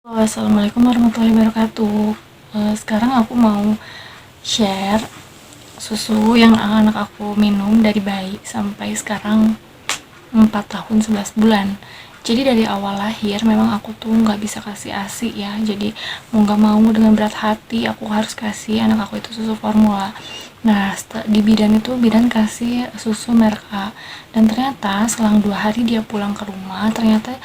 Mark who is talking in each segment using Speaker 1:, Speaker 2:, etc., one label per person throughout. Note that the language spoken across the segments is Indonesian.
Speaker 1: Assalamualaikum warahmatullahi wabarakatuh. Sekarang aku mau share susu yang anak aku minum dari bayi sampai sekarang 4 tahun 11 bulan. Jadi dari awal lahir memang aku tuh nggak bisa kasih ASI ya. Jadi mau nggak mau dengan berat hati aku harus kasih anak aku itu susu formula. Nah di bidan itu bidan kasih susu merek A. Dan ternyata selang 2 hari dia pulang ke rumah, ternyata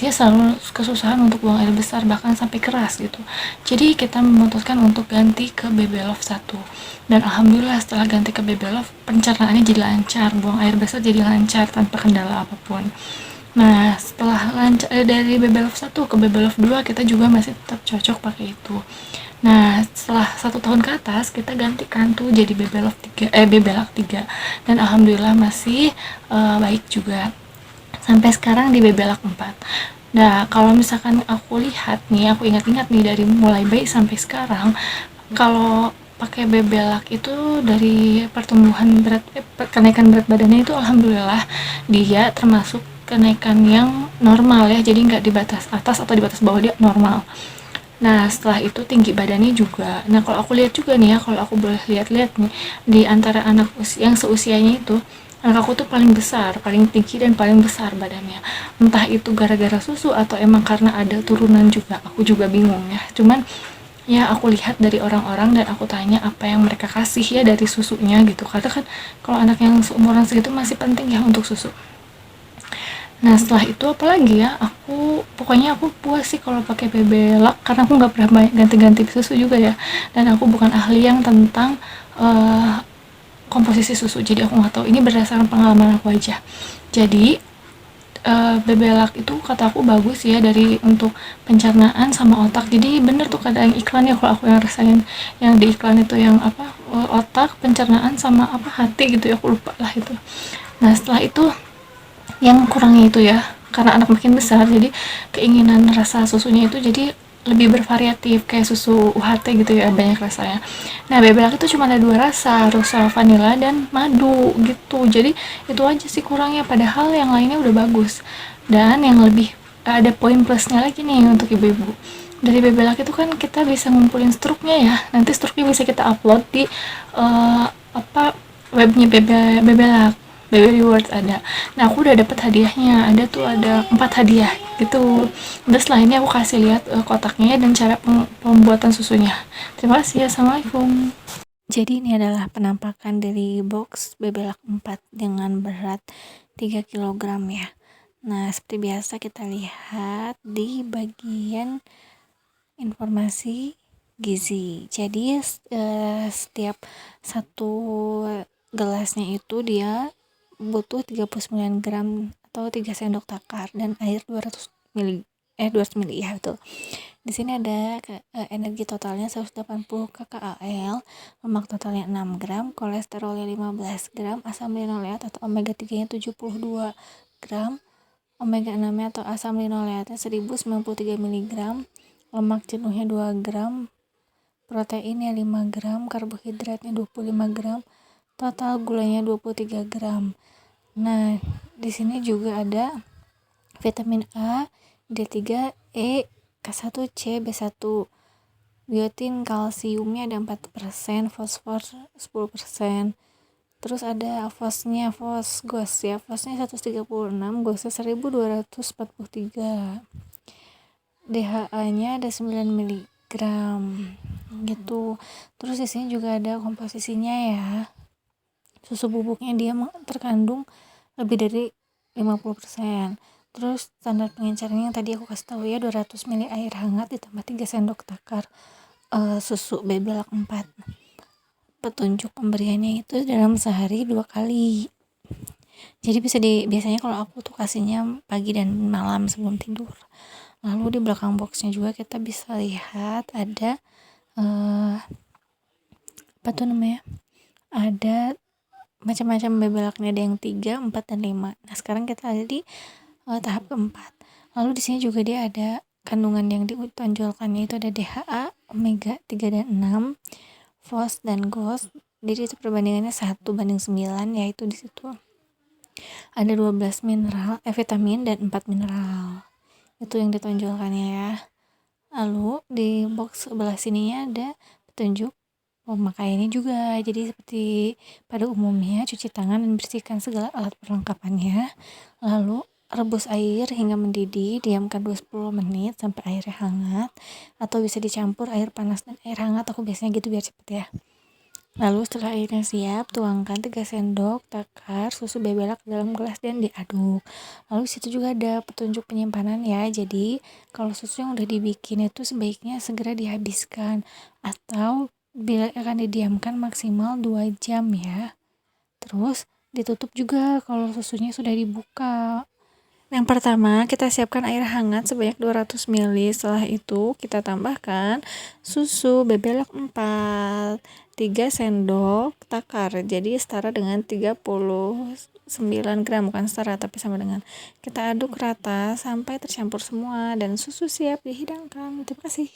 Speaker 1: dia selalu kesusahan untuk buang air besar, bahkan sampai keras gitu. Jadi kita memutuskan untuk ganti ke BB Love 1. Dan alhamdulillah setelah ganti ke BB Love, pencernaannya jadi lancar, buang air besar jadi lancar tanpa kendala apapun. Nah, setelah lancar dari BB Love 1 ke BB Love 2, kita juga masih tetap cocok pakai itu. Nah, setelah 1 tahun ke atas, kita gantikan tuh jadi BB Love 3, BB Love 3. Dan alhamdulillah masih baik juga sampai sekarang di Bebelak 4. Nah, kalau misalkan aku lihat nih, aku ingat-ingat nih dari mulai bayi sampai sekarang, kalau pakai Bebelak itu dari pertumbuhan berat, kenaikan berat badannya itu alhamdulillah dia termasuk kenaikan yang normal ya, jadi nggak di batas atas atau di batas bawah, dia normal. Nah, setelah itu tinggi badannya juga. Nah, kalau aku lihat juga nih ya, kalau aku boleh lihat-lihat nih, di antara anak yang seusianya itu, anak aku tuh paling besar, paling tinggi dan paling besar badannya. Entah itu gara-gara susu atau emang karena ada turunan juga, aku juga bingung ya. Cuman ya aku lihat dari orang-orang dan aku tanya apa yang mereka kasih ya dari susunya gitu. Karena kan kalau anak yang seumuran segitu masih penting ya untuk susu. Nah setelah itu apalagi ya, pokoknya aku puas sih kalau pakai BB Luck karena aku nggak pernah ganti-ganti susu juga ya, dan aku bukan ahli yang tentang uh, komposisi susu, jadi aku nggak tahu, ini berdasarkan pengalaman aku aja. Jadi BB Luck itu kata aku bagus ya dari untuk pencernaan sama otak, jadi bener tuh kata yang iklan ya, kalau aku yang rasain yang di iklan itu yang apa, otak, pencernaan sama apa hati gitu ya, aku lupa lah itu. Nah setelah itu yang kurangnya itu ya, karena anak makin besar jadi keinginan rasa susunya itu jadi lebih bervariatif, kayak susu UHT gitu ya, banyak rasanya. Nah bebelak itu cuma ada 2 rasa, rasa vanilla dan madu gitu, jadi itu aja sih kurangnya, padahal yang lainnya udah bagus. Dan yang lebih ada poin plusnya lagi nih untuk ibu-ibu, dari bebelak itu kan kita bisa ngumpulin struknya ya, nanti struknya bisa kita upload di apa, webnya bebelak, Baby Rewards ada. Nah aku udah dapet hadiahnya, ada tuh ada 4 hadiah gitu. Udah setelah ini aku kasih lihat kotaknya dan cara pembuatan susunya. Terima kasih ya, assalamualaikum.
Speaker 2: Jadi ini adalah penampakan dari box Bebelak 4 dengan berat 3 kilogram ya. Nah, seperti biasa kita lihat di bagian informasi gizi. Jadi setiap satu gelasnya itu dia butuh 39 gram atau 3 sendok takar dan air 200 mili 200 mili ya betul. Di sini ada energi totalnya 180 kcal, lemak totalnya 6 gram, kolesterolnya 15 gram, asam linoleat atau omega 3-nya 72 gram, omega 6-nya atau asam linoleatnya 1093 mg, lemak jenuhnya 2 gram, proteinnya 5 gram, karbohidratnya 25 gram, total gulanya 23 gram. Nah, di sini juga ada vitamin A, D3, E, K1, C, B1, biotin, kalsiumnya ada 4%, fosfor 10%. Terus ada gos ya, fosnya 136, gosnya 1243. DHA-nya ada 9 mg gitu. Terus di sini juga ada komposisinya ya. Susu bubuknya dia terkandung lebih dari 50%. Terus standar pengencernya yang tadi aku kasih tahu ya, 200 ml air hangat ditambah 3 sendok takar susu Bebelak 4. Petunjuk pemberiannya itu dalam sehari 2 kali. Jadi biasanya kalau aku tuh kasihnya pagi dan malam sebelum tidur. Lalu di belakang boxnya juga kita bisa lihat ada apa tuh namanya? Ada macam-macam bebelaknya, ada yang 3, 4 dan 5. Nah, sekarang kita ada di tahap keempat. Lalu di sini juga dia ada kandungan yang ditonjolkannya itu ada DHA, omega 3 dan 6, fos dan gos. Jadi itu perbandingannya 1:9, yaitu di situ ada 12 vitamin dan 4 mineral. itu yang ditonjolkannya ya. Lalu di box sebelah sininya ada petunjuk pemakaiannya juga. Jadi seperti pada umumnya cuci tangan dan bersihkan segala alat perlengkapannya. Lalu rebus air hingga mendidih, diamkan 20 menit sampai airnya hangat, atau bisa dicampur air panas dan air hangat, aku biasanya gitu biar cepet ya. Lalu setelah airnya siap, tuangkan 3 sendok takar susu bebelak ke dalam gelas dan diaduk. Lalu situ juga ada petunjuk penyimpanan ya. Jadi kalau susu yang udah dibikin itu sebaiknya segera dihabiskan atau bila akan didiamkan maksimal 2 jam ya. Terus ditutup juga kalau susunya sudah dibuka. Yang pertama, kita siapkan air hangat sebanyak 200 ml. Setelah itu, kita tambahkan susu bebelak 4, 3 sendok takar. Jadi setara dengan 39 gram, bukan setara tapi sama dengan. Kita aduk rata sampai tercampur semua dan susu siap dihidangkan. Terima kasih.